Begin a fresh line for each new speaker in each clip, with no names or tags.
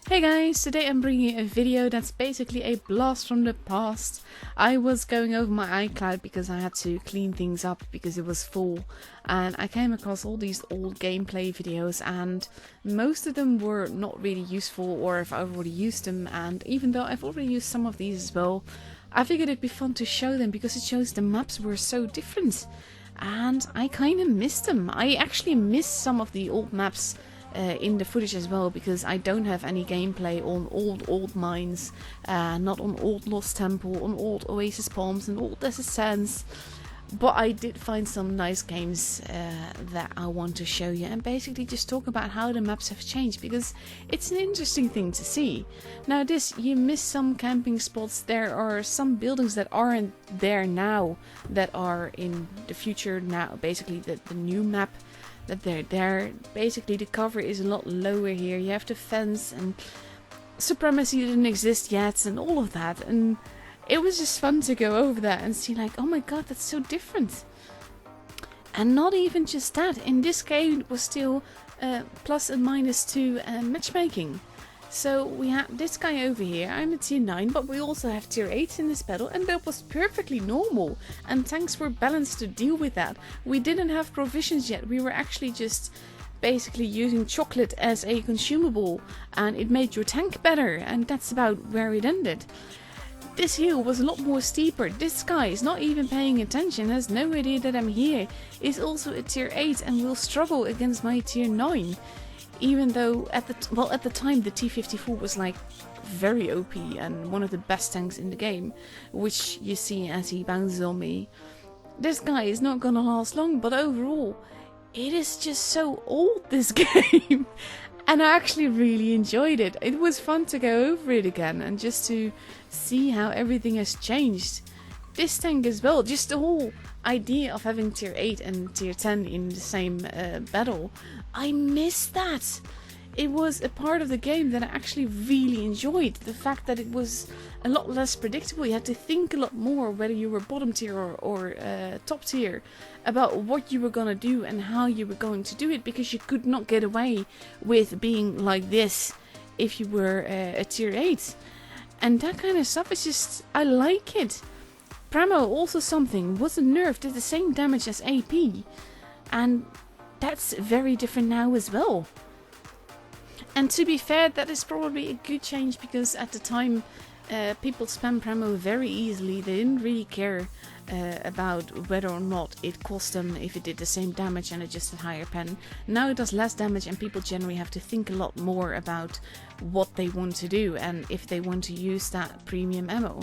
Hey guys, today I'm bringing a video that's basically a blast from the past. I was going over my iCloud because I had to clean things up because it was full, and I came across all these old gameplay videos, and most of them were not really useful, or if I've already used them, and even though I've already used some of these as well, I figured it'd be fun to show them because it shows the maps were so different, and I kind of missed them. I actually missed some of the old maps in the footage as well, because I don't have any gameplay on old mines, not on old Lost Temple, on old Oasis Palms and old Desert Sands, but I did find some nice games that I want to show you and basically just talk about how the maps have changed, because it's an interesting thing to see. Now you miss some camping spots, there are some buildings that aren't there now that are in the future now, basically the new map that they're there. Basically the cover is a lot lower here, you have to fence, and supremacy didn't exist yet and all of that, and it was just fun to go over that and see like, oh my god, that's so different. And not even just that, in this game it was still plus and minus 2 matchmaking. So we have this guy over here, I'm a tier 9, but we also have tier 8 in this battle, and that was perfectly normal, and tanks were balanced to deal with that. We didn't have provisions yet, we were actually just basically using chocolate as a consumable, and it made your tank better, and that's about where it ended. This hill was a lot more steeper. This guy is not even paying attention, has no idea that I'm here, is also a tier 8 and will struggle against my tier 9. Even though at the time the T-54 was like very OP and one of the best tanks in the game, which you see as he bounces on me. This guy is not gonna last long, but overall it is just so old, this game. And I actually really enjoyed it. It was fun to go over it again and just to see how everything has changed. This tank as well, just the whole idea of having tier 8 and tier 10 in the same battle, I missed that. It was a part of the game that I actually really enjoyed. The fact that it was a lot less predictable. You had to think a lot more whether you were bottom tier or top tier about what you were gonna do and how you were going to do it, because you could not get away with being like this if you were a tier 8. And that kind of stuff is just, I like it. Pramo, also something, wasn't nerfed, did the same damage as AP, and that's very different now as well. And to be fair, that is probably a good change, because at the time people spam Pramo very easily. They didn't really care about whether or not it cost them if it did the same damage and it just a higher pen. Now it does less damage, and people generally have to think a lot more about what they want to do and if they want to use that premium ammo.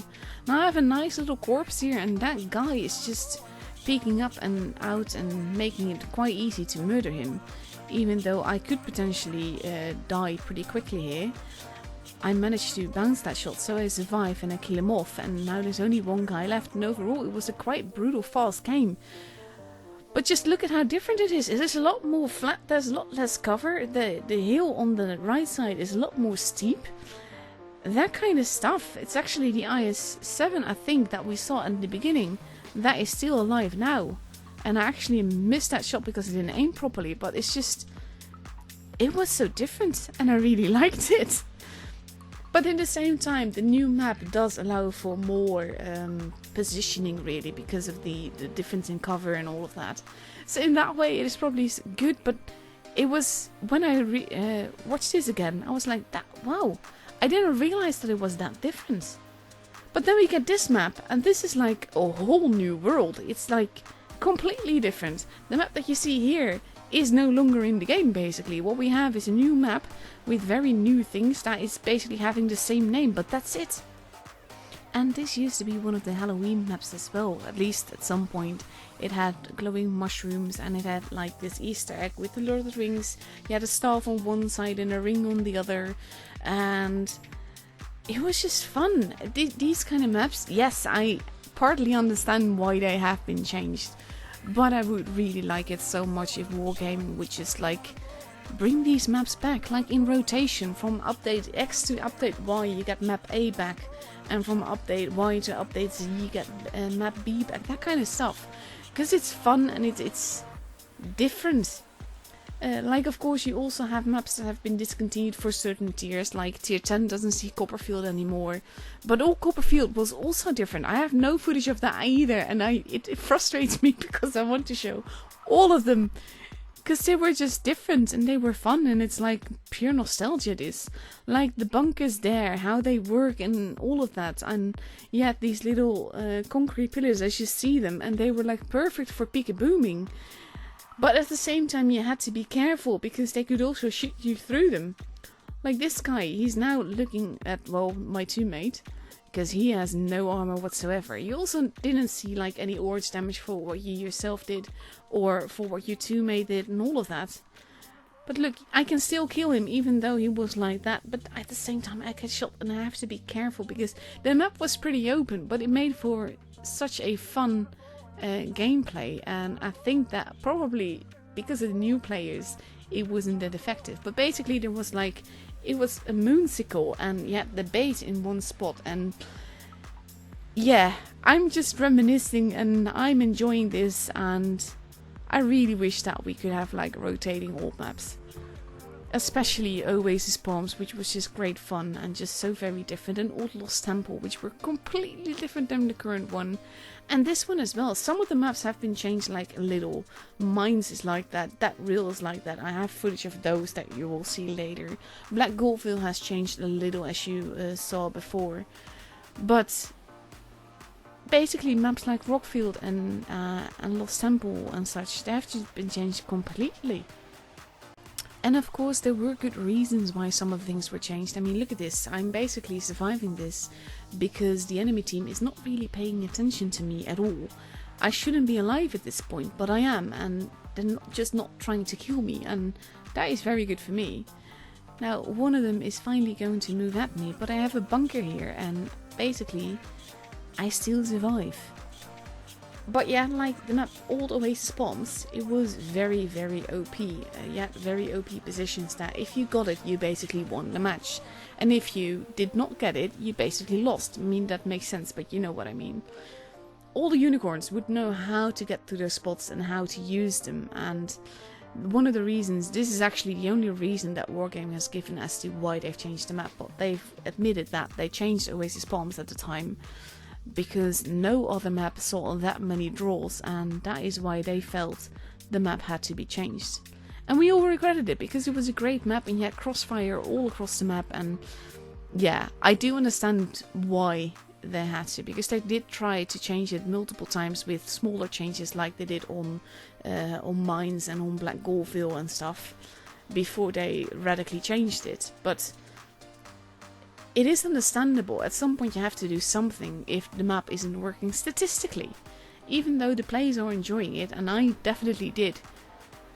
Now I have a nice little corpse here, and that guy is just peeking up and out and making it quite easy to murder him. Even though I could potentially die pretty quickly here, I managed to bounce that shot, so I survive and I kill him off, and now there's only one guy left, and overall it was a quite brutal fast game. But just look at how different it is. It is a lot more flat, there's a lot less cover, the hill on the right side is a lot more steep. That kind of stuff. It's actually the IS-7, I think, that we saw in the beginning that is still alive now. And I actually missed that shot because I didn't aim properly, but it's just, it was so different and I really liked it. But in the same time, the new map does allow for more positioning, really, because of the difference in cover and all of that. So in that way it is probably good, but it was, when I watched this again, I was like, wow, I didn't realize that it was that different. But then we get this map, and this is like a whole new world. It's like completely different. The map that you see here is no longer in the game, basically. What we have is a new map with very new things that is basically having the same name, but that's it. And this used to be one of the Halloween maps as well, at least at some point. It had glowing mushrooms, and it had like this Easter egg with the Lord of the Rings. You had a staff on one side and a ring on the other, and it was just fun. These kind of maps, yes, I partly understand why they have been changed, but I would really like it so much if Wargaming would just like bring these maps back, like in rotation, from update X to update Y you get map A back, and from update Y to update Z you get map B back, that kind of stuff, because it's fun and it's different. Like, of course, you also have maps that have been discontinued for certain tiers, like tier 10 doesn't see Copperfield anymore. But all Copperfield was also different. I have no footage of that either, and it frustrates me because I want to show all of them. Because they were just different and they were fun, and it's like pure nostalgia, this. Like the bunkers there, how they work and all of that. And you had these little concrete pillars as you see them, and they were like perfect for peek-a-booming. But at the same time you had to be careful because they could also shoot you through them. Like this guy, he's now looking at, well, my teammate, because he has no armor whatsoever. You also didn't see like any orange damage for what you yourself did or for what your teammate did and all of that. But look, I can still kill him even though he was like that. But at the same time I get shot and I have to be careful because the map was pretty open, but it made for such a fun gameplay, and I think that probably because of the new players it wasn't that effective. But basically there was like, it was a moonsicle and you had the bait in one spot, and yeah, I'm just reminiscing and I'm enjoying this, and I really wish that we could have like rotating old maps. Especially Oasis Palms, which was just great fun and just so very different, and Old Lost Temple, which were completely different than the current one. And this one as well. Some of the maps have been changed like a little. Mines is like that. That Real is like that. I have footage of those that you will see later. Black Goldville has changed a little, as you saw before. But basically maps like Rockfield and Lost Temple and such, they have just been changed completely. And of course there were good reasons why some of the things were changed. I mean, look at this. I'm basically surviving this because the enemy team is not really paying attention to me at all. I shouldn't be alive at this point, but I am, and they're just not trying to kill me, and that is very good for me. Now, one of them is finally going to move at me, but I have a bunker here, and basically I still survive. But yeah, like the map Old Oasis Palms, it was very, very OP. You had very OP positions that if you got it, you basically won the match. And if you did not get it, you basically lost. I mean, that makes sense, but you know what I mean. All the unicorns would know how to get to their spots and how to use them. And one of the reasons, this is actually the only reason that Wargaming has given as to why they've changed the map. But they've admitted that they changed Oasis Palms at the time because no other map saw that many draws, and that is why they felt the map had to be changed. And we all regretted it because it was a great map and you had crossfire all across the map, and yeah, I do understand why they had to, because they did try to change it multiple times with smaller changes like they did on Mines and on Black Goldville and stuff before they radically changed it. But it is understandable. At some point you have to do something if the map isn't working statistically. Even though the players are enjoying it, and I definitely did.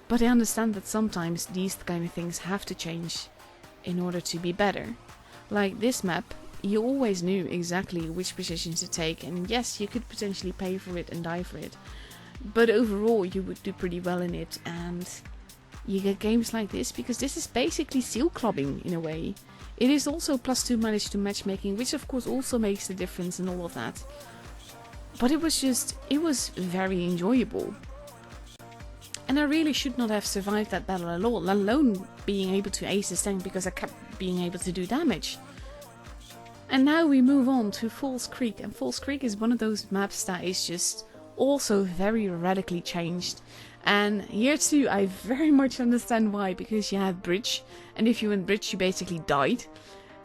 But I understand that sometimes these kind of things have to change in order to be better. Like this map, you always knew exactly which positions to take, and yes, you could potentially pay for it and die for it. But overall you would do pretty well in it, and you get games like this because this is basically seal clubbing in a way. It is also +2 manage to matchmaking, which of course also makes the difference and all of that. But it was very enjoyable. And I really should not have survived that battle at all, let alone being able to ace this tank because I kept being able to do damage. And now we move on to Falls Creek, and Falls Creek is one of those maps that is just also very radically changed. And here too, I very much understand why, because you had bridge, and if you went bridge, you basically died.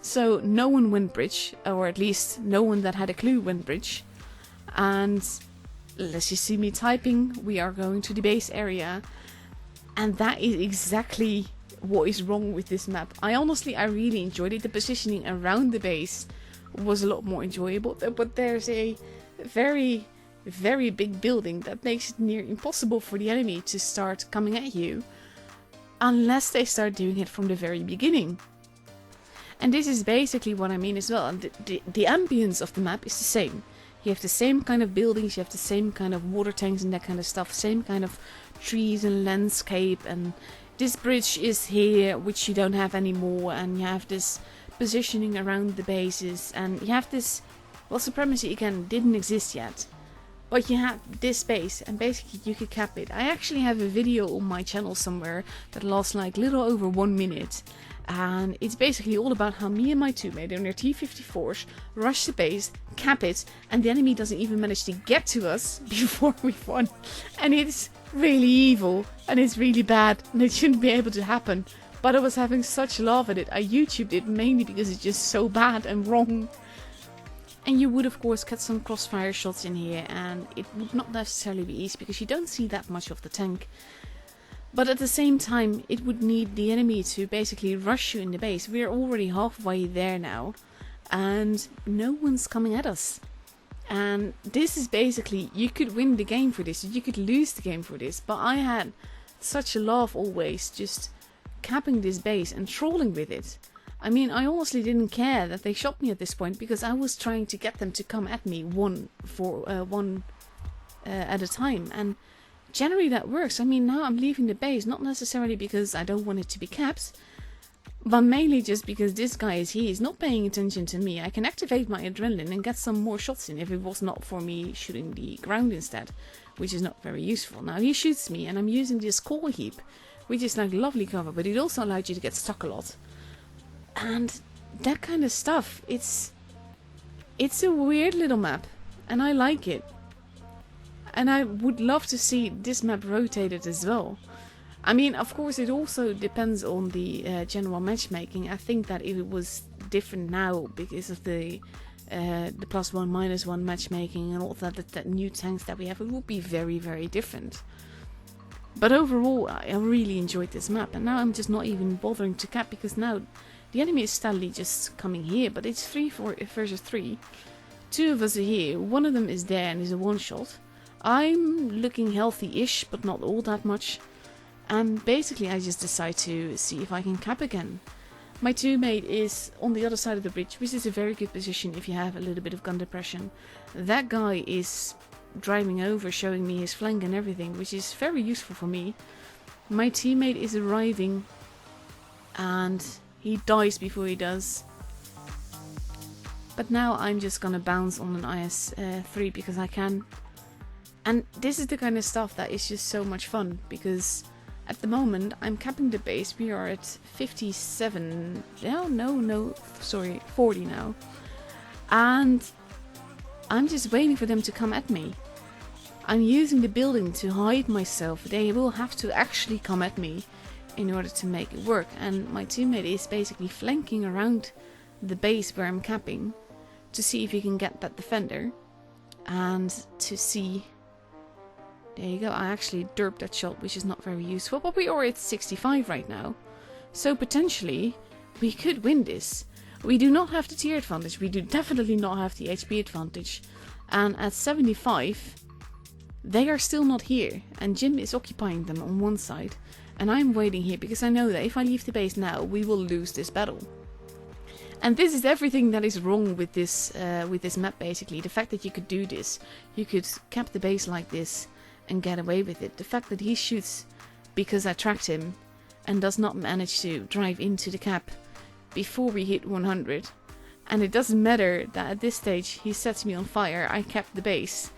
So no one went bridge, or at least no one that had a clue went bridge. And let's just see me typing, we are going to the base area, and that is exactly what is wrong with this map. I really enjoyed it. The positioning around the base was a lot more enjoyable, but there's a very big building that makes it near impossible for the enemy to start coming at you unless they start doing it from the very beginning. And this is basically what I mean as well. And the ambience of the map is the same. You have the same kind of buildings, you have the same kind of water tanks and that kind of stuff, same kind of trees and landscape, and this bridge is here, which you don't have anymore, and you have this positioning around the bases, and you have this, well, supremacy again didn't exist yet. But you had this base, and basically you could cap it. I actually have a video on my channel somewhere that lasts like little over 1 minute. And it's basically all about how me and my teammate on their T-54s rush the base, cap it, and the enemy doesn't even manage to get to us before we've won. And it's really evil, and it's really bad, and it shouldn't be able to happen. But I was having such love at it. I YouTubed it mainly because it's just so bad and wrong. And you would of course get some crossfire shots in here, and it would not necessarily be easy because you don't see that much of the tank. But at the same time, it would need the enemy to basically rush you in the base. We're already halfway there now, and no one's coming at us. And this is basically, you could win the game for this, you could lose the game for this. But I had such a laugh always just capping this base and trolling with it. I mean, I honestly didn't care that they shot me at this point because I was trying to get them to come at me one at a time. And generally that works. I mean, now I'm leaving the base, not necessarily because I don't want it to be capped, but mainly just because this guy is not paying attention to me. I can activate my adrenaline and get some more shots in if it was not for me shooting the ground instead, which is not very useful. Now he shoots me and I'm using this core heap, which is like lovely cover, but it also allowed you to get stuck a lot. And that kind of stuff, it's a weird little map, and I like it. And I would love to see this map rotated as well. I mean, of course, it also depends on the general matchmaking. I think that if it was different now because of the +1, -1 matchmaking and all that new tanks that we have, it would be very, very different. But overall, I really enjoyed this map, and now I'm just not even bothering to cap because now the enemy is steadily just coming here, but it's 3 versus 3. 2 of us are here, one of them is there and is a one-shot. I'm looking healthy-ish, but not all that much. And basically I just decide to see if I can cap again. My teammate is on the other side of the bridge, which is a very good position if you have a little bit of gun depression. That guy is driving over, showing me his flank and everything, which is very useful for me. My teammate is arriving, and he dies before he does. But now I'm just gonna bounce on an IS-3 because I can. And this is the kind of stuff that is just so much fun, because at the moment I'm capping the base. We are at 57, sorry, 40 now. And I'm just waiting for them to come at me. I'm using the building to hide myself. They will have to actually come at me in order to make it work. And my teammate is basically flanking around the base where I'm capping to see if he can get that defender. And to see... There you go, I actually derped that shot, which is not very useful. But we are at 65 right now. So potentially, we could win this. We do not have the tier advantage. We do definitely not have the HP advantage. And at 75, they are still not here. And Jim is occupying them on one side. And I'm waiting here because I know that if I leave the base now, we will lose this battle. And this is everything that is wrong with this map, basically. The fact that you could do this. You could cap the base like this and get away with it. The fact that he shoots because I tracked him and does not manage to drive into the cap before we hit 100. And it doesn't matter that at this stage he sets me on fire. I kept the base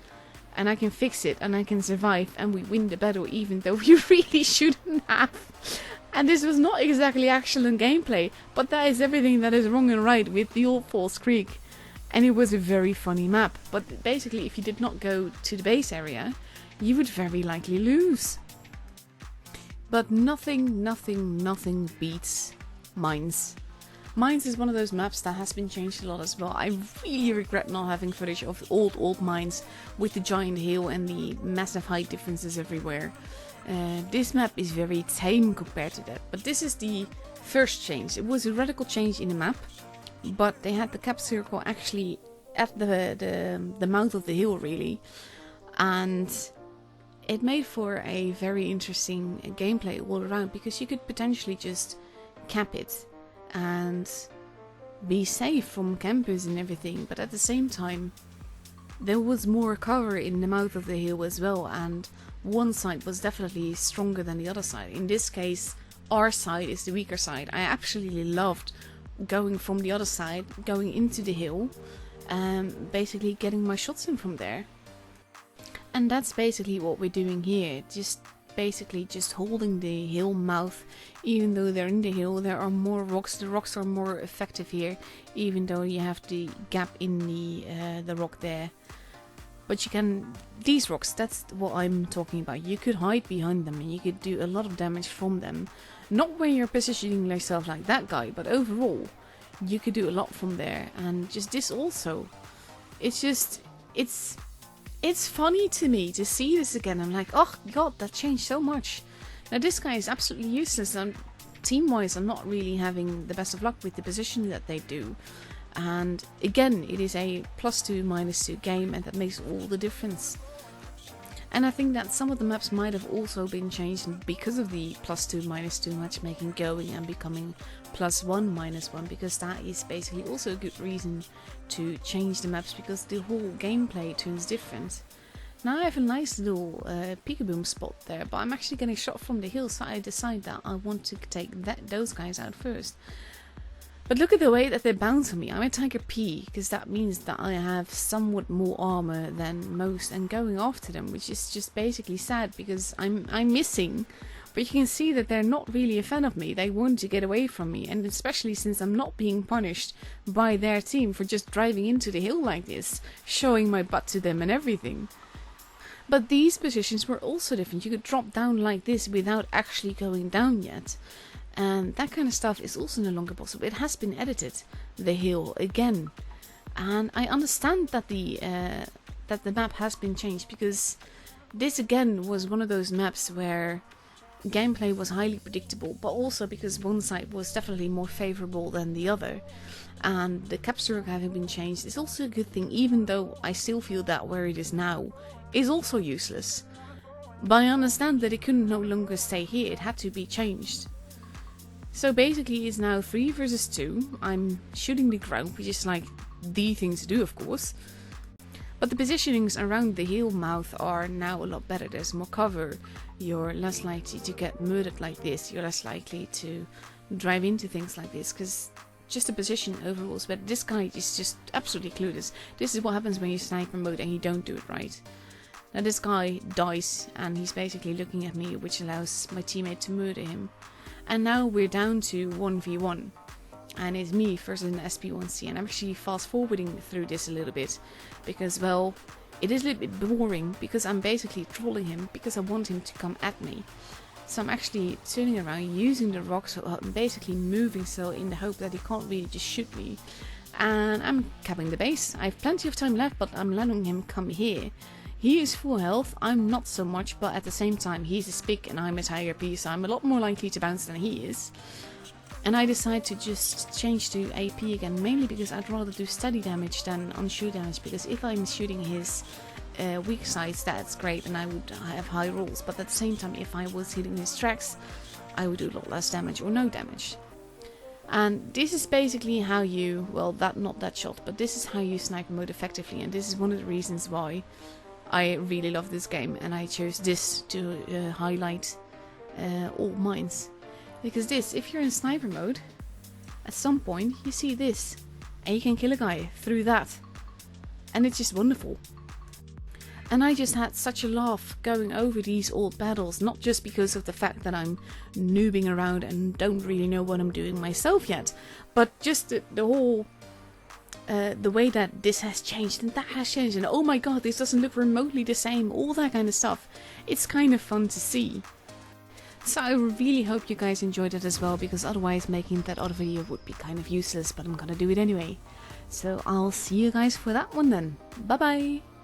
and I can fix it and I can survive and we win the battle even though we really shouldn't have. And this was not exactly excellent gameplay, but that is everything that is wrong and right with the old Falls Creek. And it was a very funny map. But basically if you did not go to the base area, you would very likely lose. But nothing beats Mines. Mines is one of those maps that has been changed a lot as well. I really regret not having footage of old Mines with the giant hill and the massive height differences everywhere. This map is very tame compared to that. But this is the first change. It was a radical change in the map, but they had the cap circle actually at the mouth of the hill really. And it made for a very interesting gameplay all around because you could potentially just cap it and be safe from campers and everything, but at the same time there was more cover in the mouth of the hill as well, and one side was definitely stronger than the other side. In this case, our side is the weaker side. I absolutely loved going from the other side, going into the hill, and basically getting my shots in from there. And that's basically what we're doing here. Just holding the hill mouth. Even though they're in the hill, there are more rocks. The rocks are more effective here, even though you have the gap in the rock there. But you can, these rocks, that's what I'm talking about. You could hide behind them and you could do a lot of damage from them. Not when you're positioning yourself like that guy, but overall, you could do a lot from there. And just this also, it's just, it's funny to me to see this again. I'm like, oh god, that changed so much. Now this guy is absolutely useless, and team-wise I'm not really having the best of luck with the position that they do. And again, it is a +2, -2 game, and that makes all the difference. And I think that some of the maps might have also been changed because of the +2, -2 matchmaking going and becoming +1, -1, because that is basically also a good reason to change the maps, because the whole gameplay turns different. Now I have a nice little peekaboom spot there, but I'm actually getting shot from the hill, so I decide that I want to take those guys out first. But look at the way that they bounce on me. I'm a Tiger P, because that means that I have somewhat more armor than most, and going after them, which is just basically sad because I'm missing. But you can see that they're not really a fan of me. They want to get away from me, and especially since I'm not being punished by their team for just driving into the hill like this, showing my butt to them and everything. But these positions were also different. You could drop down like this without actually going down yet. And that kind of stuff is also no longer possible. It has been edited, the hill, again. And I understand that the map has been changed, because this again was one of those maps where gameplay was highly predictable, but also because one side was definitely more favorable than the other. And the capture having been changed is also a good thing, even though I still feel that where it is now is also useless. But I understand that it couldn't no longer stay here, it had to be changed. So basically it's now 3 versus 2. I'm shooting the ground, which is like the thing to do, of course. But the positionings around the hill mouth are now a lot better. There's more cover. You're less likely to get murdered like this. You're less likely to drive into things like this, because just the position overall is better. This guy is just absolutely clueless. This is what happens when you sniper mode and you don't do it right. Now this guy dies and he's basically looking at me, which allows my teammate to murder him. And now we're down to 1v1. And it's me versus an SP1C, and I'm actually fast forwarding through this a little bit because, well, it is a little bit boring because I'm basically trolling him because I want him to come at me. So I'm actually turning around, using the rocks, so I'm basically moving so in the hope that he can't really just shoot me. And I'm capping the base. I have plenty of time left, but I'm letting him come here. He is full health, I'm not so much, but at the same time he's a spick and I'm a Tiger P, so I'm a lot more likely to bounce than he is. And I decide to just change to AP again, mainly because I'd rather do steady damage than on shoot damage, because if I'm shooting his weak sides, that's great and I would have high rolls, but at the same time if I was hitting his tracks, I would do a lot less damage or no damage. And this is basically how you, well, not that shot, but this is how you sniper mode effectively, and this is one of the reasons why I really love this game, and I chose this to highlight all mines. Because this, if you're in sniper mode, at some point you see this, and you can kill a guy through that, and it's just wonderful. And I just had such a laugh going over these old battles, not just because of the fact that I'm noobing around and don't really know what I'm doing myself yet, but just the whole the way that this has changed and that has changed, and oh my god, this doesn't look remotely the same, all that kind of stuff. It's kind of fun to see. So I really hope you guys enjoyed it as well, because otherwise making that other video would be kind of useless, but I'm gonna do it anyway. So I'll see you guys for that one then. Bye bye!